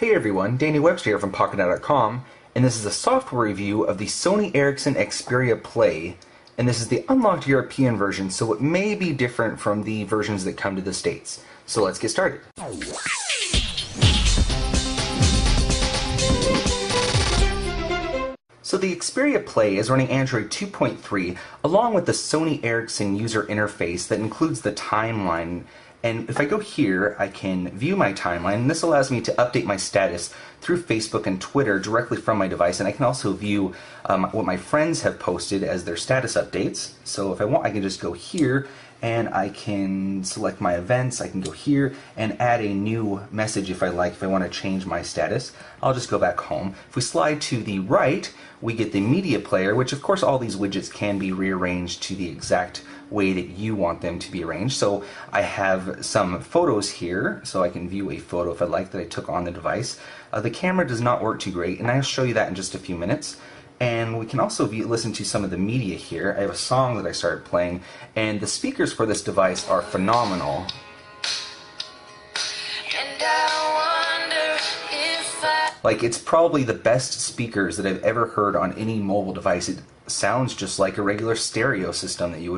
Hey everyone, Danny Webster here from PocketNow.com, and this is a software review of the Sony Ericsson Xperia Play, and this is the unlocked European version, so it may be different from the versions that come to the States. So let's get started. So the Xperia Play is running Android 2.3 along with the Sony Ericsson user interface that includes the timeline. And if I go here, I can view my timeline, and this allows me to update my status through Facebook and Twitter directly from my device, and I can also view what my friends have posted as their status updates. So if I want, I can just go here, and I can select my events. I can go here and add a new message if I like, if I want to change my status. I'll just go back home. If we slide to the right, we get the media player, which of course all these widgets can be rearranged to the exact way that you want them to be arranged. So I have some photos here, so I can view a photo if I like that I took on the device. The camera does not work too great, and I'll show you that in just a few minutes. And we can also listen to some of the media here. I have a song that I started playing, and the speakers for this device are phenomenal. Like, it's probably the best speakers that I've ever heard on any mobile device. It sounds just like a regular stereo system that you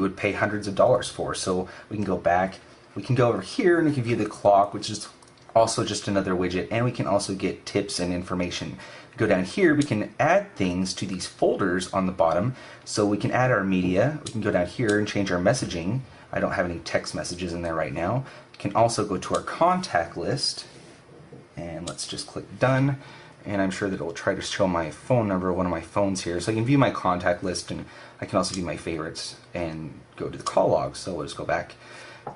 would pay hundreds of dollars for. So we can go back, we can go over here, and we can view the clock, which is also just another widget, and we can also get tips and information. Go down here, we can add things to these folders on the bottom. So we can add our media. We can go down here and change our messaging. I don't have any text messages in there right now. We can also go to our contact list, and let's just click done, and I'm sure that it will try to show my phone number of one of my phones here. So I can view my contact list, and I can also view my favorites and go to the call log. So we'll just go back,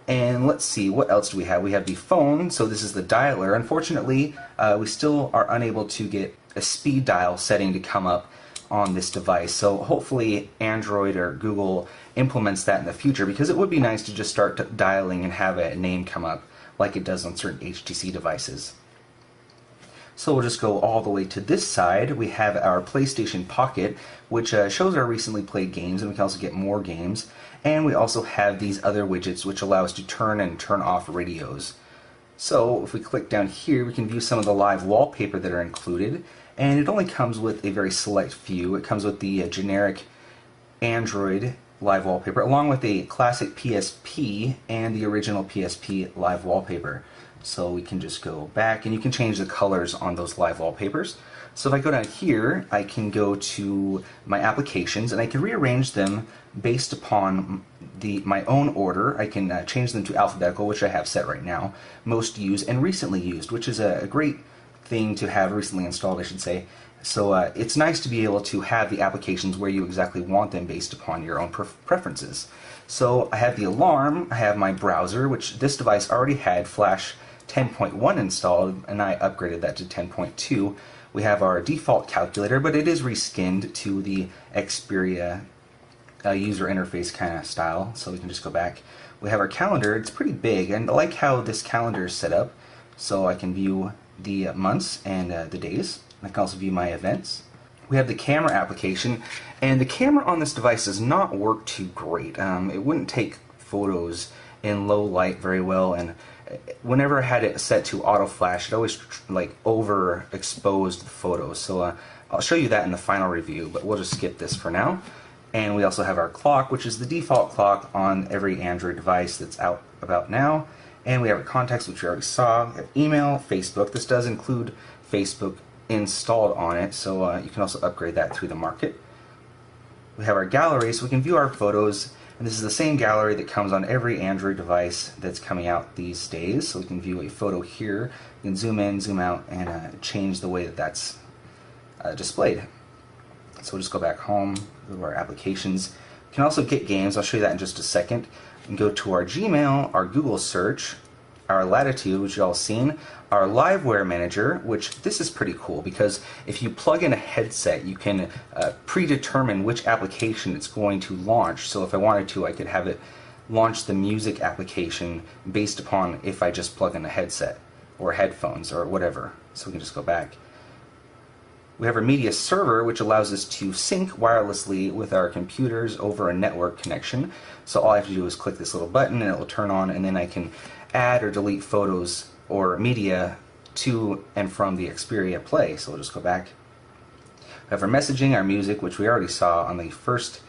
and let's see, what else do we have? We have the phone, so this is the dialer. Unfortunately, we still are unable to get a speed dial setting to come up on this device, so hopefully Android or Google implements that in the future, because it would be nice to just start dialing and have a name come up like it does on certain HTC devices. So we'll just go all the way to this side. We have our PlayStation Pocket, which shows our recently played games, and we can also get more games. And we also have these other widgets which allow us to turn and turn off radios. So if we click down here, we can view some of the live wallpaper that are included, and it only comes with a very select few. It comes with the generic Android live wallpaper, along with a classic PSP and the original PSP live wallpaper. So we can just go back, and you can change the colors on those live wallpapers. So if I go down here, I can go to my applications, and I can rearrange them based upon my own order. I can change them to alphabetical, which I have set right now, most used, and recently used, which is a great thing to have recently installed, I should say. So it's nice to be able to have the applications where you exactly want them based upon your own preferences. So I have the alarm, I have my browser, which this device already had Flash 10.1 installed, and I upgraded that to 10.2. We have our default calculator, but it is reskinned to the Xperia user interface kind of style, so we can just go back. We have our calendar. It's pretty big, and I like how this calendar is set up, so I can view the months and the days. I can also view my events. We have the camera application, and the camera on this device does not work too great. It wouldn't take photos in low light very well, and whenever I had it set to auto flash, it always like overexposed the photos. So I'll show you that in the final review, but we'll just skip this for now. And we also have our clock, which is the default clock on every Android device that's out about now. And we have our contacts, which we already saw. We have email, Facebook. This does include Facebook installed on it, so you can also upgrade that through the market. We have our gallery, so we can view our photos. And this is the same gallery that comes on every Android device that's coming out these days. So we can view a photo here. We can zoom in, zoom out, and change the way that that's displayed. So we'll just go back home, go to our applications. We can also get games. I'll show you that in just a second. We can go to our Gmail, our Google search, our Latitude, which you've all seen, our Liveware Manager, which this is pretty cool because if you plug in a headset, you can predetermine which application it's going to launch. So if I wanted to, I could have it launch the music application based upon if I just plug in a headset or headphones or whatever. So we can just go back. We have our media server, which allows us to sync wirelessly with our computers over a network connection. So all I have to do is click this little button and it will turn on, and then I can add or delete photos or media to and from the Xperia Play. So we'll just go back. We have our messaging, our music, which we already saw on the first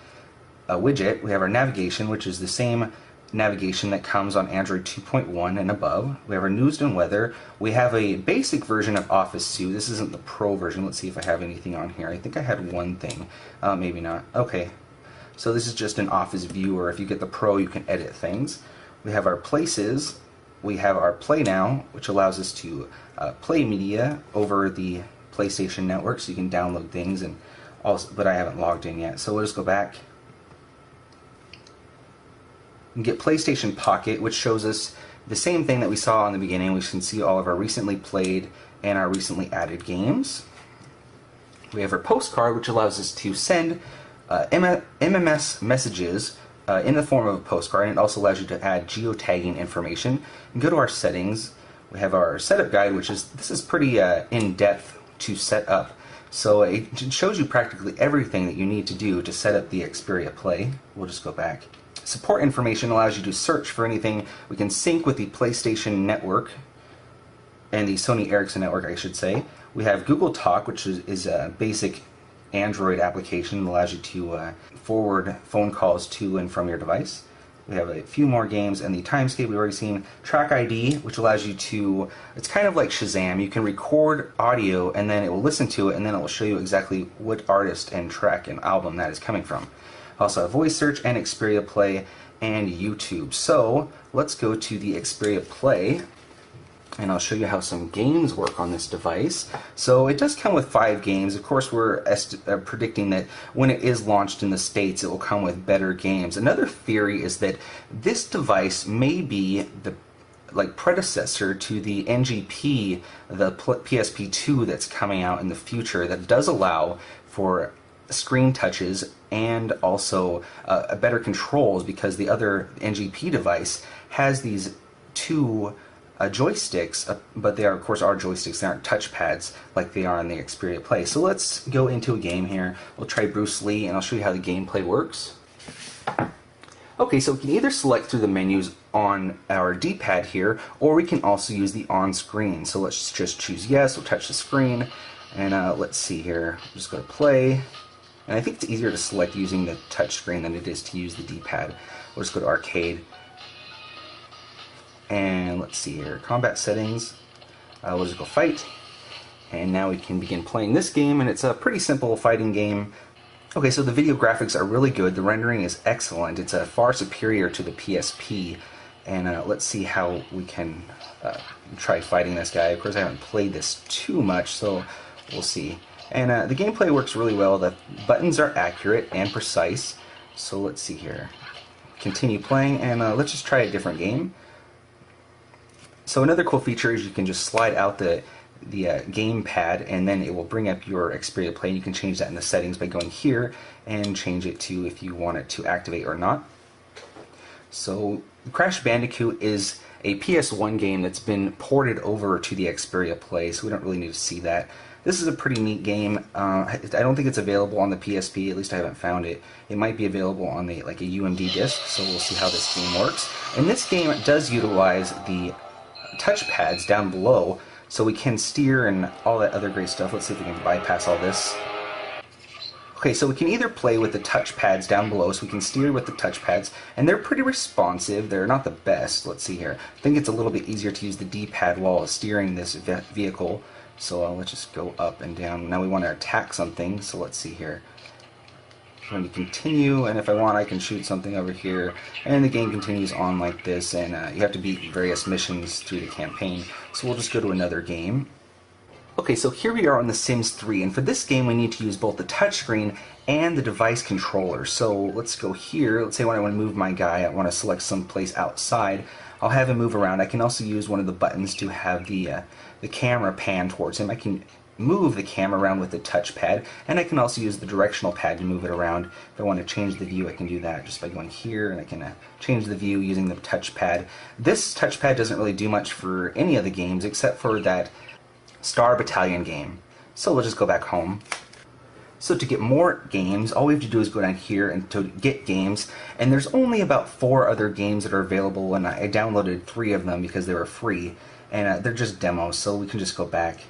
widget. We have our navigation, which is the same navigation that comes on Android 2.1 and above. We have our news and weather. We have a basic version of Office Suite. This isn't the Pro version. Let's see if I have anything on here. I think I had one thing. Maybe not. Okay. So this is just an Office viewer. If you get the Pro, you can edit things. We have our places. We have our Play Now, which allows us to play media over the PlayStation Network, so you can download things. And also, but I haven't logged in yet, so we'll just go back. We get PlayStation Pocket, which shows us the same thing that we saw in the beginning. We can see all of our recently played and our recently added games. We have our Postcard, which allows us to send MMS messages in the form of a postcard, and it also allows you to add geotagging information. And go to our settings. We have our setup guide, which is pretty in-depth to set up. So it shows you practically everything that you need to do to set up the Xperia Play. We'll just go back. Support information allows you to search for anything. We can sync with the PlayStation Network and the Sony Ericsson network, I should say. We have Google Talk, which is a basic Android application that allows you to forward phone calls to and from your device. We have a few more games, and the Timescape we've already seen. Track ID, which allows you to, it's kind of like Shazam. You can record audio, and then it will listen to it, and then it will show you exactly what artist and track and album that is coming from. Also have voice search and Xperia Play and YouTube. So let's go to the Xperia Play, and I'll show you how some games work on this device. So it does come with 5 games. Of course, we're predicting that when it is launched in the States, it will come with better games. Another theory is that this device may be the predecessor to the NGP, the PSP2 that's coming out in the future, that does allow for screen touches and also better controls, because the other NGP device has these 2 joysticks, but they are, of course, our joysticks. They aren't touchpads like they are on the Xperia Play. So let's go into a game here. We'll try Bruce Lee, and I'll show you how the gameplay works. Okay, so we can either select through the menus on our D-pad here, or we can also use the on-screen. So let's just choose yes. We'll touch the screen, and let's see here. Just go to play. And I think it's easier to select using the touch screen than it is to use the D-pad. We'll just go to arcade. And let's see here, combat settings. We'll just go fight. And now we can begin playing this game, and it's a pretty simple fighting game. Okay, so the video graphics are really good. The rendering is excellent. It's far superior to the PSP. And let's see how we can try fighting this guy. Of course, I haven't played this too much, so we'll see. And the gameplay works really well. The buttons are accurate and precise. So let's see here. Continue playing, and let's just try a different game. So another cool feature is you can just slide out the gamepad, and then it will bring up your Xperia Play. You can change that in the settings by going here and change it to if you want it to activate or not. So Crash Bandicoot is a PS1 game that's been ported over to the Xperia Play, so we don't really need to see that. This is a pretty neat game. I don't think it's available on the PSP, at least I haven't found it. It might be available on a UMD disc, so we'll see how this game works. And this game does utilize the touchpads down below, so we can steer and all that other great stuff. Let's see if we can bypass all this. Okay, so we can either play with the touchpads down below, so we can steer with the touchpads, and they're pretty responsive. They're not the best. Let's see here. I think it's a little bit easier to use the D-pad while steering this vehicle. So let's just go up and down. Now we want to attack something, so let's see here. I'm going to continue, and if I want, I can shoot something over here. And the game continues on like this, and you have to beat various missions through the campaign. So we'll just go to another game. Okay, so here we are on The Sims 3, and for this game we need to use both the touchscreen and the device controller. So let's go here. Let's say when I want to move my guy, I want to select some place outside. I'll have him move around. I can also use one of the buttons to have the camera pan towards him. I can move the camera around with the touchpad, and I can also use the directional pad to move it around. If I want to change the view, I can do that just by going here, and I can change the view using the touchpad. This touchpad doesn't really do much for any of the games except for that Star Battalion game. So we'll just go back home. So to get more games, all we have to do is go down here and to get games, and there's only about 4 other games that are available, and I downloaded 3 of them because they were free. and they're just demos, so we can just go back.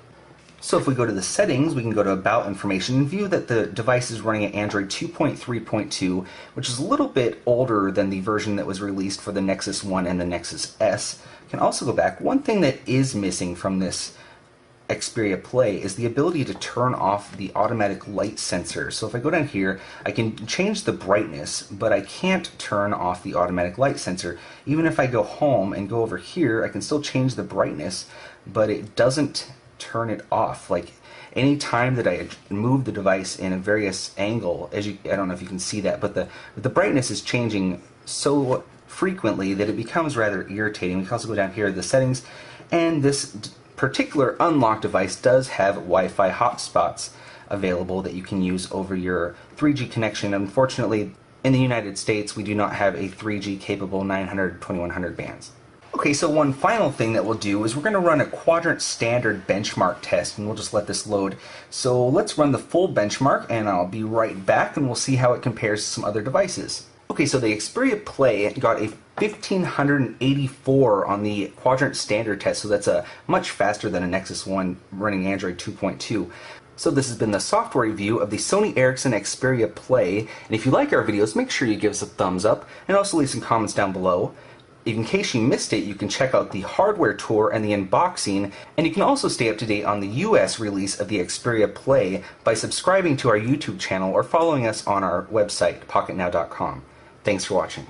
So if we go to the settings, we can go to About Information and view that the device is running at Android 2.3.2, which is a little bit older than the version that was released for the Nexus 1 and the Nexus S. You can also go back. One thing that is missing from this Xperia Play is the ability to turn off the automatic light sensor. So if I go down here, I can change the brightness, but I can't turn off the automatic light sensor. Even if I go home and go over here, I can still change the brightness, but it doesn't turn it off. Like any time that I move the device in a various angle, I don't know if you can see that, but the brightness is changing so frequently that it becomes rather irritating. We can also go down here to the settings, and this particular unlocked device does have Wi-Fi hotspots available that you can use over your 3G connection. Unfortunately, in the United States, we do not have a 3G capable 900, 2100 bands. Okay, so one final thing that we'll do is we're going to run a quadrant standard benchmark test, and we'll just let this load. So let's run the full benchmark, and I'll be right back, and we'll see how it compares to some other devices. Okay, so the Xperia Play got a 1584 on the quadrant standard test, so that's much faster than a Nexus 1 running Android 2.2. So this has been the software review of the Sony Ericsson Xperia Play, and if you like our videos, make sure you give us a thumbs up, and also leave some comments down below. In case you missed it, you can check out the hardware tour and the unboxing, and you can also stay up to date on the US release of the Xperia Play by subscribing to our YouTube channel or following us on our website, pocketnow.com. Thanks for watching.